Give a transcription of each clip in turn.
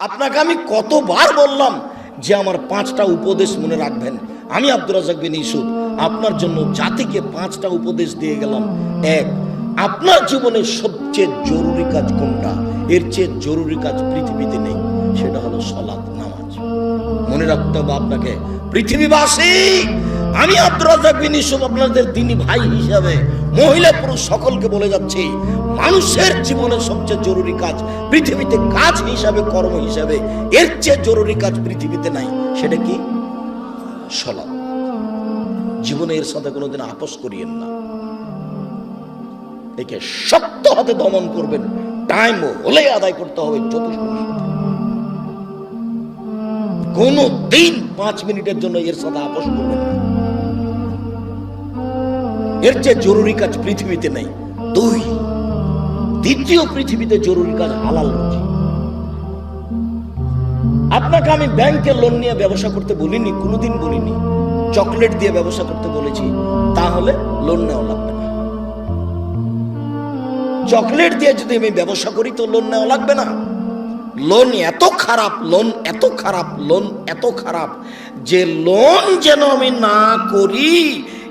আপনাকে আমি কতবার বললাম যে আমার 5টা উপদেশ মনে রাখবেন। আমি আব্দুর রাজ্জাক বিন ইউসুফ আপনার জন্য জাতিকে 5টা উপদেশ দিয়ে গেলাম। এক, আপনার জীবনের সবচেয়ে জরুরি কাজ কোনটা? এর চেয়ে জরুরি কাজ পৃথিবীতে নেই, সেটা হলো সালাত, নামাজ। মনে রাখতে হবে আপনাকে। পৃথিবীবাসী, আমি আব্দুর রাজ্জাক বিন ইউসুফ আপনাদের দ্বীনি ভাই হিসাবে মহিলা পুরুষ সকলকে বলে যাচ্ছি, মানুষের জীবনের সবচেয়ে জরুরি কাজ পৃথিবীতে, কাজ হিসাবে, কর্ম হিসাবে এর চেয়ে জরুরি কাজ পৃথিবীতে নাই। সেটা কি? সালাত। জীবনে এর সাথে কোনোদিন আপোষ করিয়েন না। একে শক্ত হাতে দমন করবেন, টাইম হলে আদায় করতে হবে যথেষ্ট। কোনো দিন 5 মিনিটের জন্য এর সাথে আপোষ করবেন না। এর চেয়ে জরুরি কাজ পৃথিবীতে নেই। 2, দ্বিতীয় পৃথিবীতে জরুরি কাজ হালাল রুজি। আপনাকে আমি ব্যাংকে লোন নিয়ে ব্যবসা করতে বলিনি, কোনোদিন বলিনি। চকলেট দিয়ে ব্যবসা করতে বলেছি, তাহলে লোন নেওয়া লাগবে না। চকলেট দিয়ে যদি আমি ব্যবসা করি তো লোন নেওয়া লাগবে না। লোন এত খারাপ, লোন এত খারাপ, লোন এত খারাপ যে লোন যেন আমি না করি,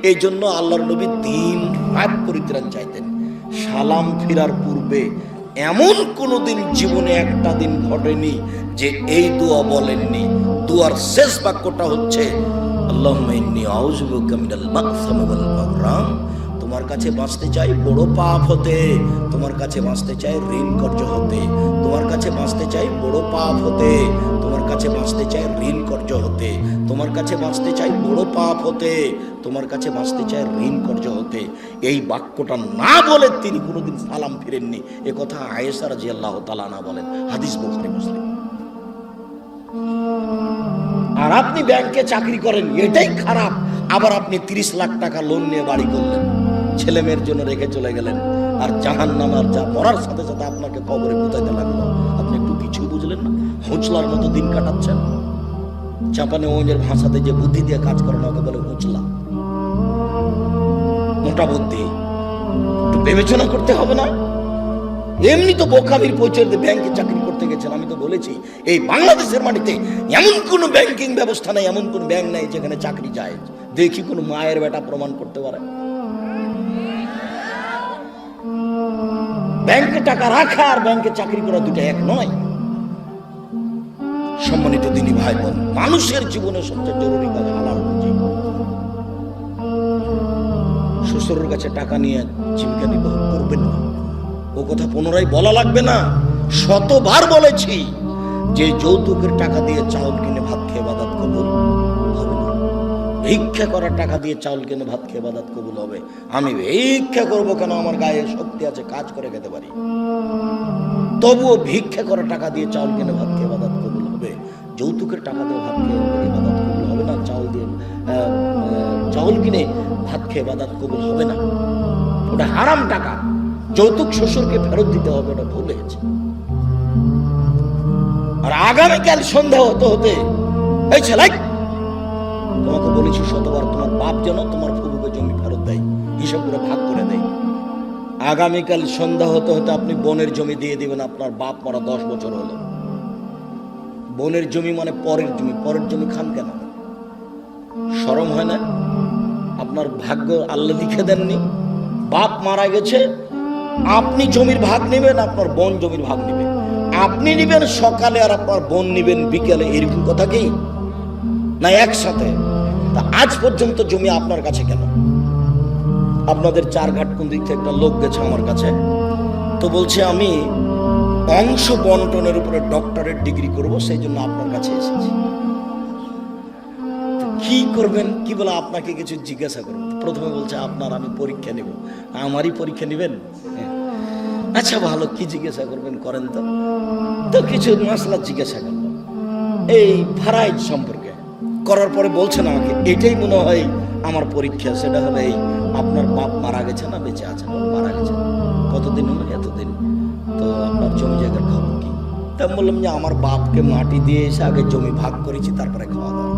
এই জন্য আল্লাহর নবী দিন রাত পরিত্রাণ চাইতেন। সালাম ফিরার পূর্বে এমন কোনোদিন জীবনে একটা দিন ঘটেনি যে এই দোয়া বলেননি। দোয়ার শেষ বাক্যটা হচ্ছে আল্লাহুম্মা ইন্নী আউযু বিকা মিনাল মাগসাম ওয়াল মাগরাম। তোমার কাছে বাঁচতে চাই বড় পাপ হতে, তোমার কাছে বাঁচতে চাই ঋণ কর্য হতে, তোমার কাছে বাঁচতে চাই বড় পাপ হতে, তোমার কাছে বাঁচতে চাই ঋণ কর্য হতে, তোমার কাছে বাঁচতে চাই বড় পাপ হতে, তোমার কাছে বাঁচতে চাই ঋণ কর্য হতে। এই বাক্যটা না বলে তিনি কোনোদিন সালাম ফিরেননি। এ কথা আয়েশা রাদিয়াল্লাহু তাআলা আনহা বলেন, হাদিস বুখারী মুসলিম। আর আপনি ব্যাংকে চাকরি করেন, এটাই খারাপ। আবার আপনি 30 লাখ টাকা লোন নিয়ে বাড়ি করলেন, ছেলে মেয়ের জন্য রেখে চলে গেলেন, আর জাহান্নামের যা মরার সাথে সাথে আপনাকে কবরে পুঁতাইতে লাগলো। আপনি একটু কিছু বুঝলেন না, হুঁচলার মতো দিন কাটাচ্ছেন। জাপানে ওদের ভাষাতে যে বুদ্ধি দিয়ে কাজ করে না, ওকে বলে হুঁচলা, মোটা বুদ্ধি। একটু বিবেচনা করতে হবে না? এমনি তো বোকামির পরিচয় দিয়ে ব্যাংকে চাকরি করতে গেছেন। আমি তো বলেছি এই বাংলাদেশের মাটিতে এমন কোন ব্যাংকিং ব্যবস্থা নেই, এমন কোন ব্যাংক নেই যেখানে চাকরি যায়। দেখি কোন মায়ের বেটা প্রমাণ করতে পারে? ব্যাংকে টাকা রাখা আর ব্যাংকে চাকরি করা দুটো এক নয়। সম্মানিত দিনী ভাই বোন, মানুষের জীবনে সবচেয়ে জরুরি কাজ হালাল রুজি। শ্বশুরের কাছে টাকা নিয়ে জীবিকা নির্বাহ করবেন না, ও কথা পুনরায় বলা লাগবে না। শতবার বলেছি যে যৌতুকের টাকা দিয়ে চাউল কিনে ভাত খেয়ে ইবাদত কবুল হবে না। ভিক্ষা করার টাকা দিয়ে চাউল কিনে ভাত খেয়ে ইবাদত কবুল হবে। আমি ভিক্ষা করবো কেন? আমার গায়ে শক্তি আছে, কাজ করে খেতে পারি। তবুও ভিক্ষা করার টাকা দিয়ে চাউল কিনে ভাত খেয়ে ইবাদত কবুল হবে। যৌতুকের টাকা দিয়ে ভাত খেয়ে ইবাদত কবুল হবে না। চাউল কিনে ভাত খেয়ে ইবাদত কবুল হবে না। ওটা হারাম টাকা। যৌতুক শ্বশুরকে ফেরত দিতে হবে, ওটা ভুল হয়েছে। আর আগামীকাল সন্ধ্যা হতে হতে এই ছেলে, তোমাকে বলেছি শতবার, তোমার বাপ যেন তোমার ফুফুকে জমি ফেরত দেয়, হিসাব করে ভাগ করে দেয়। আগামীকাল সন্ধ্যা হতে হতে আপনি বোনের জমি দিয়ে দিবেন। আপনার বাপ মারা 10 বছর হলো। বোনের জমি মানে পরের জমি। পরের জমি খান কেন? শরম হয় না? আপনার ভাগ্য আল্লাহ লিখে দেননি? বাপ মারা গেছে, আপনি জমির ভাগ নেবেন, আপনার বোন জমির ভাগ নেবে। আপনি নিবেন সকালে আর আপনার বোন নিবেন বিকেলে, এরকম কথা কি না? একসাথে। তা আজ পর্যন্ত জমি আপনার কাছে কেন? আপনাদের 4 ঘাট কোন দিক থেকে একটা লোক গেছে আমার কাছে, তো বলছে আমি অংশ বন্টনের উপরে ডক্টরেট ডিগ্রি করব, সেই জন্য আপনার কাছে এসেছি। কি করবেন? কি বলে আপনাকে কিছু জিজ্ঞাসা করব। প্রথমে বলছে আপনার আমি পরীক্ষা নেব। আমারই পরীক্ষা নেবেন? আচ্ছা ভালো, কি জিজ্ঞাসা করবেন করেন তো। তো কিছু মাসলা জিজ্ঞাসা করলাম এই ফারাইজ সম্পর্কে। করার পরে বলছেন আমাকে এটাই মনে হয় আমার পরীক্ষা। সেটা হলো এই, আপনার বাপ মারা গেছে না বেঁচে আছে? মারা গেছে। কতদিন হলো? এতদিন। তো আপনার জমি জায়গার খবর কি? তা বললাম যে আমার বাপকে মাটি দিয়ে এসে আগে জমি ভাগ করেছি, তারপরে খাওয়া দাওয়া।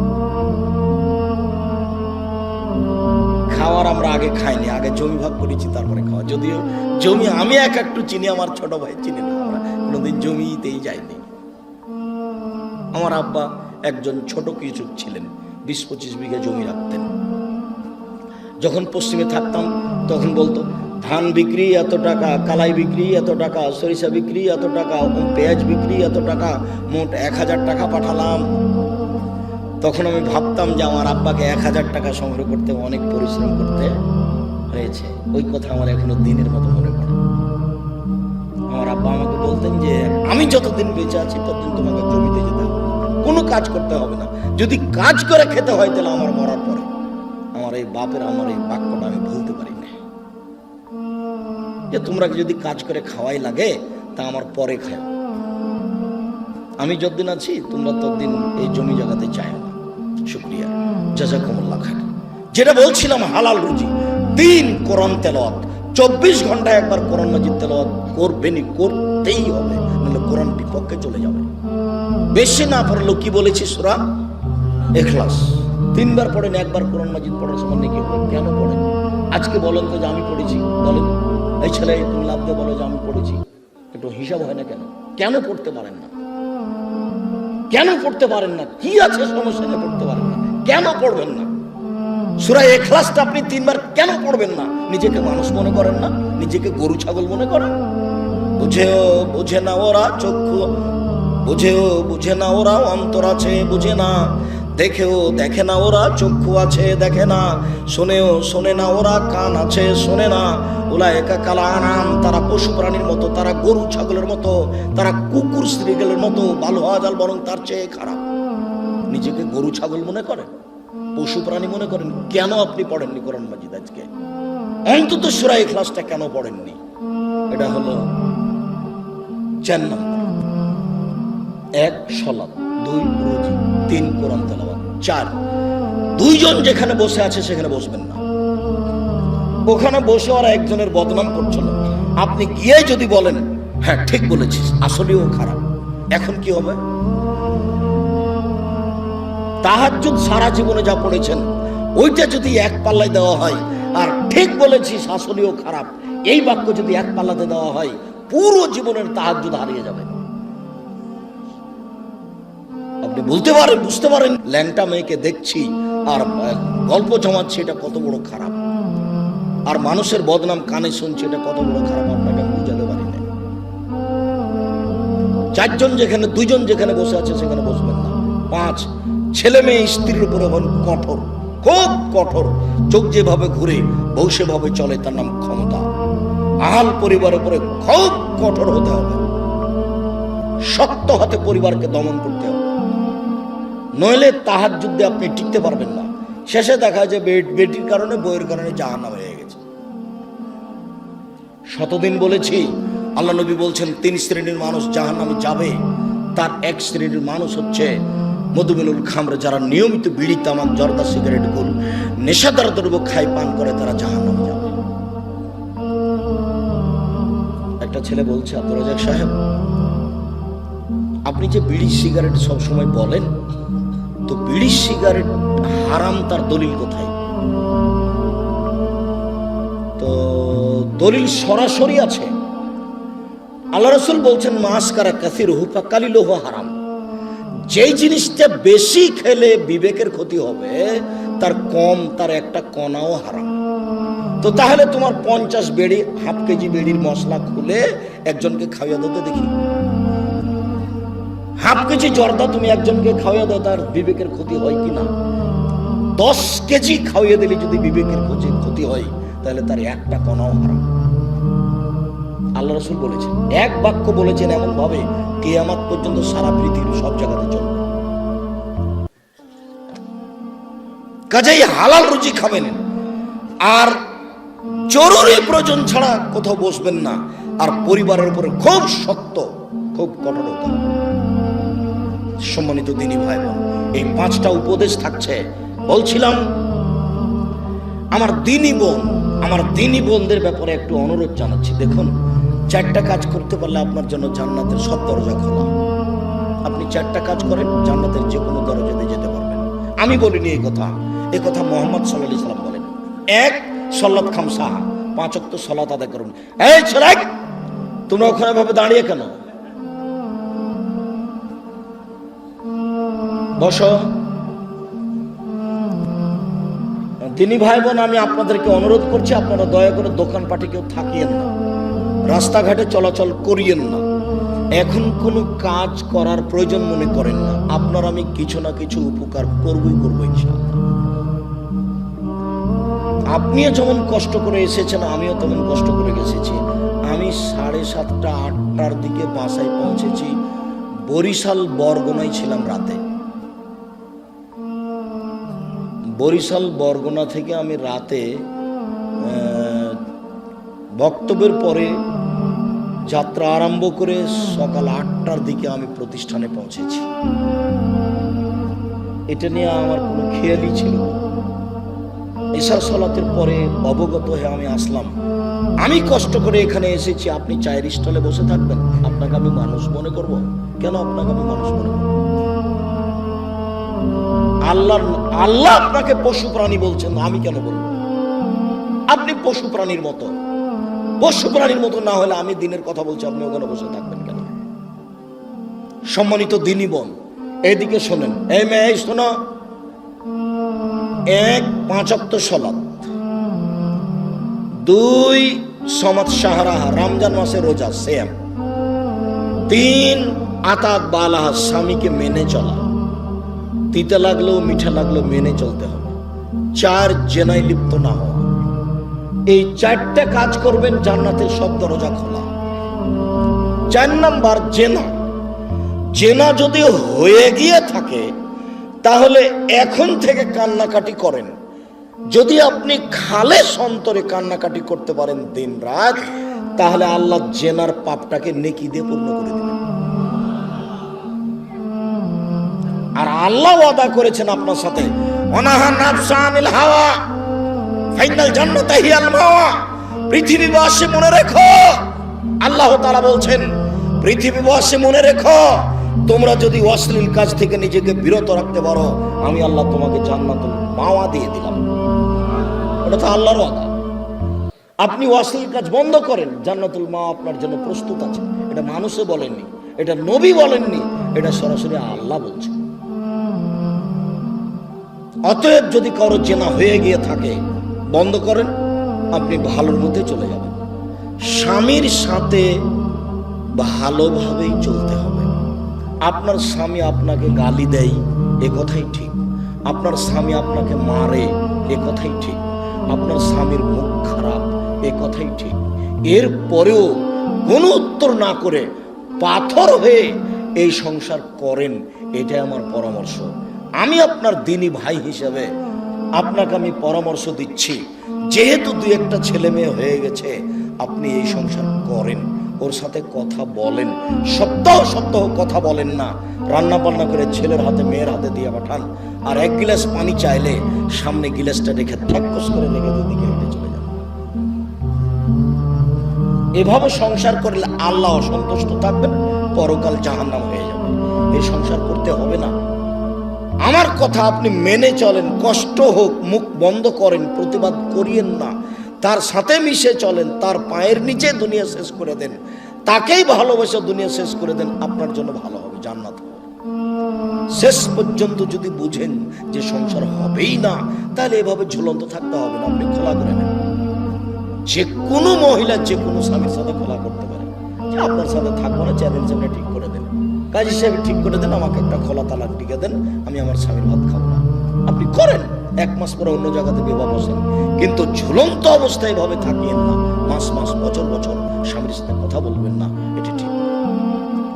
খাওয়ার আমরা আগে খাইনি, আগে জমি ভাগ করেছি তারপরে খাওয়া। যদিও জমি আমি একটু চিনি, আমার ছোট ভাই চিনি না। আমরা কোনোদিন জমিতেই যাইনি। আমার আব্বা একজন ছোট কৃষক ছিলেন, 20-25 বিঘা জমি রাখতেন। যখন পশ্চিমে থাকতাম তখন বলতো ধান বিক্রি এত টাকা, কালাই বিক্রি এত টাকা, সরিষা বিক্রি এত টাকা, পেঁয়াজ বিক্রি এত টাকা, মোট 1000 টাকা পাঠালাম। তখন আমি ভাবতাম যে আমার আব্বাকে 1000 টাকা সংগ্রহ করতে অনেক পরিশ্রম করতে হয়েছে। ওই কথা আমার এখনো দিনের মতো মনে পড়ে। আমার আব্বা আমাকে বলতেন যে আমি যতদিন বেঁচে আছি ততদিন তোমাকে জমিতে যেতে হবে, কোনো কাজ করতে হবে না, যদি কাজ করে খেতে হয় তাহলে আমার মরার পরে। আমার এই বাপের আমার এই বাক্যটা আমি ভুলতে পারি না, যে তোমরা যদি কাজ করে খাওয়াই লাগে তা আমার পরে খাও, আমি যতদিন আছি তোমরা ততদিন এই জমি জায়গাতে চাই না। শুকরিয়া, জাযাকুমুল্লাহ খাইর। যেটা বলছিলাম হালাল রুজি, 3 কোরআন তেলাওয়াত, 24 ঘন্টায় একবার কোরআন মাজিদ তেলাওয়াত করবেনই, করতেই হবে, নাহলে কোরআন বিপক্ষে চলে যাবে। বেশি না পড়লো, কি বলেছি সূরা ইখলাস 3 বার পড়েন, একবার কোরআন মাজিদ পড়ার সময় নাকি হয়। কেন পড়েন? আজকে বলেন তো যে আমি পড়েছি, বলেন এই ছেলে তুমি লাভ দিয়ে বলো যে আমি পড়েছি, একটু হিসাব হয় না কেন? কেন পড়তে পারেন না? কেন পড়তে পারেন না? কি আছে সমস্যা যে পড়তে পারেন না? কেন পড়বেন না? সূরা ইখলাসটা আপনি 3 বার কেন পড়বেন না? নিজেকে মানুষ মনে করেন না? নিজেকে গরু ছাগল মনে করেন? বুঝে না ওরা চক্ষু, বুঝে না ওরা অন্তর আছে, বুঝে না, দেখে না ওরা চক্ষু আছে, দেখে না, শোনে না ওরা কান আছে, শোনে না। উলাইকা কাল আনাম, তারা পশু প্রাণীর মতো, তারা গরু ছাগলের মতো, তারা কুকুর শ্রীগলের মতো, ভালো হওয়া যাল বরং তার চেয়ে খারাপ। নিজেকে গরু ছাগল মনে করেন, পশু প্রাণী মনে করেন? কেন আপনি পড়েননি কোরআন মাজিদ আজকে? অন্তত সূরা ইখলাসটা কেন পড়েননি? এটা হলো 4 নম্বর। 1 সালাত, 2 রোজা, 3 কোরআন তেলাওয়াত, 4 দুইজন যেখানে বসে আছে সেখানে বসবেন না। ওখানে বসে ওরা একজনের বদনাম করছিল, আপনি গিয়ে যদি বলেন হ্যাঁ ঠিক বলেছিস, আসলেও খারাপ, এখন কি হবে? তাহাজ্জুদ সারা জীবনে যা পড়েছেন ওইটা যদি এক পাল্লায় দেওয়া হয়, আর ঠিক বলেছিস আসলেও খারাপ এই বাক্য যদি এক পাল্লাতে দেওয়া হয়, পুরো জীবনের তাহাজ্জুদ হারিয়ে যাবে। আপনি বলতে পারেন, বুঝতে পারেন ল্যাংটা মেয়েকে দেখছি আর গল্প জমাচ্ছি, এটা কত বড় খারাপ, আর মানুষের বদনাম কানে শুনছি, এটা কত বড় খারাপ, আপনাকে বুঝাতে পারি না। 4 জন যেখানে, 2 জন যেখানে বসে আছে সেখানে বসবেন না। 5 ছেলে মেয়ে স্ত্রীর উপরে হন কঠোর, খুব কঠোর, চোখ যেভাবে ঘুরে বউ সেভাবে চলে, তার নাম ক্ষমতা। আহাল পরিবারের উপরে খুব কঠোর হতে হবে, শক্ত হাতে পরিবারকে দমন করতে হবে, নইলে তাহাজ্জুদে আপনি টিকতে পারবেন না। শেষে দেখা যায় বেটির কারণে, বইয়ের কারণে জাহান্নামে হয়ে গেছে। শতদিন বলেছি, আল্লাহ নবী বলছেন 3 শ্রেণীর মানুষ জাহান্নামে যাবে। তার 1 শ্রেণীর মানুষ হচ্ছে মধুমিনুল খামর, যারা নিয়মিত বিড়ি, তামাক, জর্দা, সিগারেট, গুল, নেশাদার দ্রব্য খায়, পান করে, তারা জাহান্নামে যাবে। একটা ছেলে বলছে, আব্দুর রাজ্জাক সাহেব, আপনি যে বিড়ি সিগারেট সব সময় বলেন, তো বিড়ি সিগারেট হারাম তার দলিল কোথায়? তো দলিল সরাসরি আছে, আল্লাহ রাসূল বলছেন মাসকারা কাসিরুহু ফাকালিলুহু হারাম। যেই জিনিসটা বেশি খেলে বিবেকের ক্ষতি হবে, তার কম, তার একটা কণাও হারাম। তো তাহলে তোমার 50 বেড়ি, হাফ কেজি বেড়ির মশলা খুলে একজনকে খাওয়াইয়া দিতে দেখি, হাফ কেজি জর্দা তুমি একজনকে খাওয়াইয়া দাও, তার বিবেকের ক্ষতি হয় কিনা? 10 কেজি খাওয়াইয়া দিলে যদি বিবেকের ক্ষতি হয়, তাহলে তার একটা কণাও হারাম। আল্লাহ রাসূল বলেছেন, এক বাক্য বলেছেন এমন ভাবে কিয়ামত পর্যন্ত সারা পৃথিবীর সব জায়গাতে চলবে। কাজেই হালাল রুজি খাবেন, আর জরুরি প্রয়োজন ছাড়া কোথাও বসবেন না, আর পরিবারের উপরে খুব শক্ত, খুব কঠোর হতে হবে। সম্মানিত দিনী ভাই বোন, এই 5টা উপদেশ থাকছে। বলছিলাম আমার দিনী বোনদের ব্যাপারে একটু অনুরোধ জানাচ্ছি। দেখুন, 4টা কাজ করতে পারলে আপনার জন্য জান্নাতের সব দরজা খোলা। আপনি 4টা কাজ করেন, জান্নাতের যে কোনো দরজাতে যেতে পারবেন। আমি বলিনি এই কথা মুহাম্মদ সাল্লাল্লাহু আলাইহি সাল্লাম বলেন। 1 সালাত খামসা, 5 ওয়াক্ত সালাত আদায় করুন। এই ছেলে, তোমরা ওখানে ভাবে দাঁড়িয়ে কেন? বসো। দিনী ভাই বোন, আমি আপনাদেরকে অনুরোধ করছি, আপনারা দয়া করে দোকানপাটে কেউ থাকিয়েন না, রাস্তাঘাটে চলাচল করিয়েন না। এখন কোনো কাজ করার প্রয়োজন মনে করেন না। আপনার আমি কিছু না কিছু উপকার করবই করবো ইনশাআল্লাহ। আপনিও যেমন কষ্ট করে এসেছেন, আমিও তেমন কষ্ট করে এসেছি। আমি 7:30 8টার দিকে বাসায় পৌঁছেছি। বরিশাল বরগুনায় ছিলাম রাতে। বরিশাল বরগুনা থেকে আমি রাতে বক্তব্যের পরে যাত্রা আরম্ভ করে সকাল 8টার দিকে আমি প্রতিষ্ঠানে পৌঁছেছি। এটা নিয়ে আমার কোনো খেয়ালই ছিল না। এশা সালাতের পরে অবগত হয়ে আমি আসলাম। আমি কষ্ট করে এখানে এসেছি, আপনি চায়ের স্টলে বসে থাকবেন? আপনাকে আমি মানুষ মনে করব? কেন আপনাকে আমি মানুষ মনে করব? আল্লাহ আপনাকে পশু প্রাণী বলছেন, আমি কেন বলবো? আপনি পশু প্রাণীর মতো। পশু প্রাণীর মতো না হলে আমি দিনের কথা বলছি, আপনি ওখানে বসে থাকবেন কেন? সম্মানিত দিনী বোন, এইদিকে শোনেন। এই মেয়ে শোনো, 1 5 ওয়াক্ত সালাত, 2 সমাত শাহরাহা, রমজান মাসে রোজা সেম, 3 আতাত বালাহা, স্বামীকে মেনে চলা, তিতা লাগলেও মিঠা লাগলেও মেনে চলতে হবে, 4 জেনায় লিপ্ত না হওয়া। এই 4টা কাজ করবেন, জান্নাতের সব দরজা খোলা। 4 নাম্বার জেনা। জেনা যদি হয়ে গিয়ে থাকে তাহলে এখন থেকে কান্নাকাটি করেন। যদি আপনি খালেস অন্তরে কান্নাকাটি করতে পারেন দিন রাত, তাহলে আল্লাহ জেনার পাপটাকে নেকি দিয়ে পূর্ণ করে দিবেন। আর আল্লাহ ওয়াদা করেছেন আপনার সাথে, অনাহা নাফসা আনিল হাওয়া ফাইনাল জান্নাতা হিয়াল মাওয়া। পৃথিবীবাসী মনে রেখো, আল্লাহ তাআলা বলছেন, পৃথিবীবাসী মনে রেখো, তোমরা যদি অশ্লীল কাজ থেকে নিজেকে বিরত রাখতে পারো, আমি আল্লাহ তোমাকে জান্নাতুল মাওয়া দিয়ে দিলাম। ওটা তো আল্লাহর ওয়াদা। আপনি অশ্লীল কাজ বন্ধ করেন, জান্নাতুল মাওয়া আপনার জন্য প্রস্তুত আছে। এটা মানুষে বলেননি, এটা নবী বলেননি, এটা সরাসরি আল্লাহ বলছেন। অতএব যদি কারো জেনা হয়ে গিয়ে থাকে, বন্ধ করেন, আপনি ভালোর মধ্যে চলে যাবেন। স্বামীর সাথে ভালোভাবেই চলতে হবে। আপনার স্বামী আপনাকে গালি দেয়, এ কথাই ঠিক। আপনার স্বামী আপনাকে মারে, এ কথাই ঠিক। আপনার স্বামীর মুখ খারাপ, এ কথাই ঠিক। এর পরেও কোনো উত্তর না করে পাথর হয়ে এই সংসার করেন, এটাই আমার পরামর্শ। আমি আপনার দিনী ভাই হিসেবে আপনাকে আমি পরামর্শ দিচ্ছি, যেহেতু 2-1টা ছেলে মেয়ে হয়ে গেছে, আপনি এই সংসার করেন, ওর সাথে কথা বলেন। সপ্তাহ সপ্তাহ কথা বলেন না, রান্না বান্না করে ছেলের হাতে মেয়ের হাতে দিয়ে পাঠান। আর 1 গ্লাস পানি চাইলে সামনে গ্লাসটা রেখে ঠ্যাক্কস করে রেখে দিকে হেঁটে চলে যান। এভাবে সংসার করলে আল্লাহ অসন্তুষ্ট থাকবেন, পরকাল জাহান্নাম হয়ে যাবে। এই সংসার করতে হবে না। আমার কথা আপনি মেনে চলেন, কষ্ট হোক, মুখ বন্ধ করেন, প্রতিবাদ করিয়েন না। তার সাথে মিশে চলেন, তার পায়ের নিচে দুনিয়া শেষ করে দেন, তাকেই ভালোবেসে দুনিয়া শেষ করে দেন, আপনার জন্য ভালো হবে, জান্নাত হবে। শেষ পর্যন্ত যদি বুঝেন যে সংসার হবেই না, তাহলে এভাবে ঝুলন্ত থাকতে হবে না। আপনি খোলা করে নেন। যে কোনো মহিলা যে কোনো স্বামীর সাথে খোলা করতে পারে যে আপনার সাথে থাকবো না, চ্যালেঞ্জ ঠিক করে দেন, কাজী সাহেব ঠিক করে দেন, আমাকে একটা খোলা তালাক টিকে দেন, আমি আমার স্বামীর ভাত খাবো না। আপনি করেন, 1 মাস পরে অন্য জায়গাতে বিবাহ বসেন, কিন্তু ঝুলন্ত অবস্থায় ভাবে থাকিয়েন না। মাস মাস বছর বছর স্বামীর সাথে কথা বলবেন না, এটা ঠিক।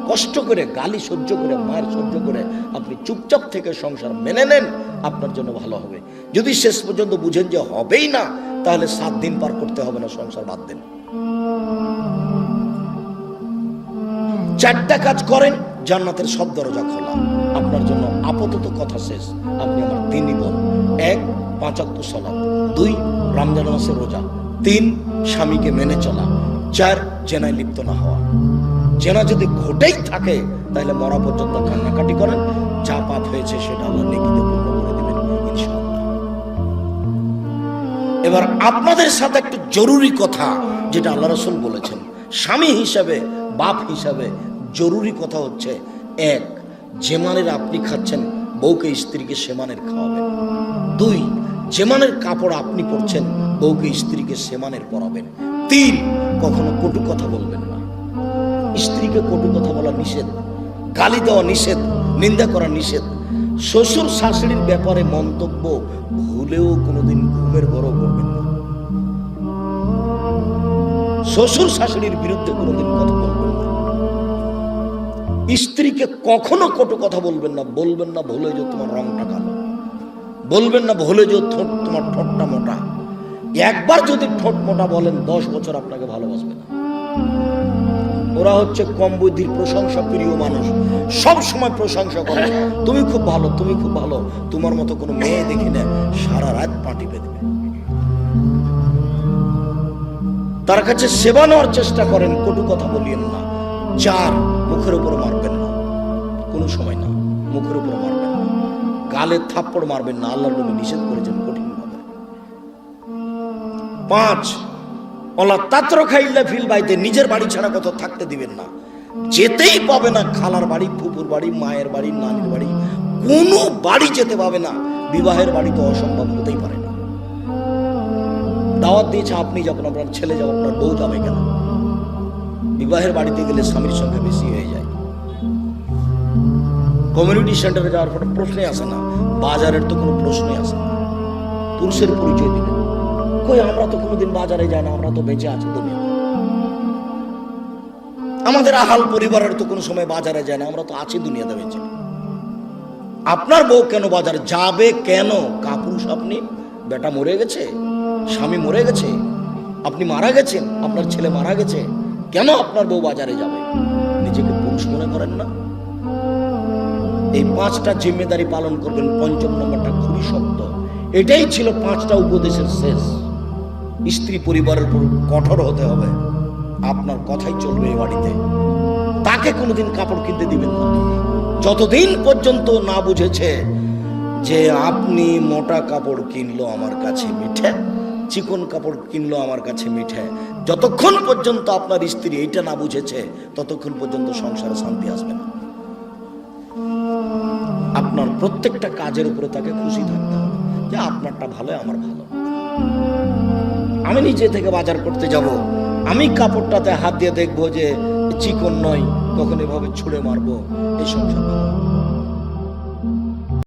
কষ্ট করে, গালি সহ্য করে, মায়ের সহ্য করে আপনি চুপচাপ থেকে সংসার মেনে নেন, আপনার জন্য ভালো হবে। যদি শেষ পর্যন্ত বুঝেন যে হবেই না, তাহলে 7 দিন পার করতে হবে না, সংসার বাদ দেন। 4টা কাজ করেন, জান্নাতের সব দরজা খোলা আপনার জন্য। আপাতত কথা শেষ। আপনি আমার দিনই বোন। 1 5 ওয়াক্ত সালাত, 2 রমজান মাসের রোজা, 3 স্বামীকে মেনে চলা, 4 জেনায় লিপ্ত না হওয়া। জেনা যদি ঘটেই থাকে তাহলে মরা পর্যন্ত কান্নাকাটি করেন, যা পাপ হয়েছে সেটা আল্লাহ নেকিতে পূর্ণ করে দিবেন ইনশাআল্লাহ। এবার আপনাদের সাথে একটু জরুরি কথা, যেটা আল্লাহ রাসূল বলেছেন, স্বামী হিসাবে, বাপ হিসাবে জরুরি কথা হচ্ছে, 1 যে মানের আপনি খাচ্ছেন বউকে স্ত্রীকে সেমানের খাওয়াবেন। 2, যে মানের কাপড় আপনি পরছেন বউকে স্ত্রীকে সেমানের পরাবেন। 3, কখনো কটু কথা বলবেন না। স্ত্রীকে কটু কথা বলা নিষেধ, গালি দেওয়া নিষেধ, নিন্দা করা নিষেধ। শ্বশুর শাশুড়ির ব্যাপারে মন্তব্য ভুলেও কোনোদিন ঘুমের ঘরও করবেন না। শ্বশুর শাশুড়ির বিরুদ্ধে কোনোদিন কথা বলবেন না। স্ত্রীকে কখনো কটু কথা বলবেন না। বলবেন না ভুলে যে তোমার রংটা কালো, বলবেন না ভুলে যে তোমার ঠোঁটটা মোটা। একবার যদি ঠোঁট মোটা বলেন 10 বছর আপনাকে ভালোবাসবে না। ওরা হচ্ছে কম বুদ্ধির প্রশংসা প্রিয় মানুষ, সব সময় প্রশংসা করে, তুমি খুব ভালো, তুমি খুব ভালো, তোমার মতো কোনো মেয়ে দেখি না, সারা রাত পাটি পেতে। তার কাছে সেবা নেওয়ার চেষ্টা করেন, কটু কথা বলিয়েন না। 4, মুখের উপর মারবেন না, কোনো সময় না, মুখের উপর মারবেন না। গালে থাপ্পড় মারবেন না, আল্লাহর নবী নিষেধ করেছেন কঠিন ভাবে। 5, ওলা তাত্র খাইল্লা ফিল বাইতে, নিজের বাড়ি ছাড়া কোথাও থাকতে দিবেন না। যেতেই পাবে না খালার বাড়ি, ফুপুর বাড়ি, মায়ের বাড়ি, নানির বাড়ি, কোনো বাড়ি যেতে পাবে না। বিবাহের বাড়ি তো অসম্ভব হতেই পারে না। দাওয়াত দিয়েছে আপনি যাবেন, আপনার ছেলে যাবে, আপনার বউ যাবে কেন? বিবাহের বাড়িতে গেলে স্বামীর সংখ্যা বেশি হয়ে যায়। কমিউনিটি সেন্টারে যাওয়ার পরে প্রশ্নই আসে না, বাজারের তো কোনো প্রশ্নই আসে না। পুরুষের পরিচয় দিবেন, কই আমরা তো কোনোদিন বাজারে যাই না, আমরা তো বেঁচে আছি দুনিয়া। আমাদের আহাল পরিবারের তো কোনো সময় বাজারে যায় না, আমরা তো আছি দুনিয়াতে বেঁচে। আপনার বউ কেন বাজারে যাবে? কেন? কাপুরুষ আপনি? বেটা মরে গেছে, স্বামী মরে গেছে, আপনি মারা গেছেন, আপনার ছেলে মারা গেছে, কেন আপনার বউ বাজারে যাবে? নিজেকে পুরুষ মনে করেন না? এই 5টা জিম্মেদারি পালন করবেন। 5 নম্বরটা খুবই শক্ত। এটাই ছিল 5টা উপদেশের শেষ। স্ত্রী পরিবারের উপর কঠোর হতে হবে, আপনার কথাই চলবে এ বাড়িতে। তাকে কোনোদিন কাপড় কিনতে দিবেন না যতদিন পর্যন্ত না বুঝেছে যে আপনি মোটা কাপড় কিনলো আমার কাছে মিঠে, চিকন কাপড় কিনলো আমার কাছে মিঠে। যতক্ষণ পর্যন্ত আপনার স্ত্রী এইটা না বুঝেছে ততক্ষণ পর্যন্ত সংসারে শান্তি আসবে না। আপনার প্রত্যেকটা কাজের উপরে তাকে খুশি থাকতে হবে যে আপনারটা ভালো, আমার ভালো। আমি নিজে থেকে বাজার করতে যাব, আমি কাপড়টাতে হাত দিয়ে দেখবো যে চিকন নয়, তখন এভাবে ছুঁড়ে মারবো, এই সংসার ভালো।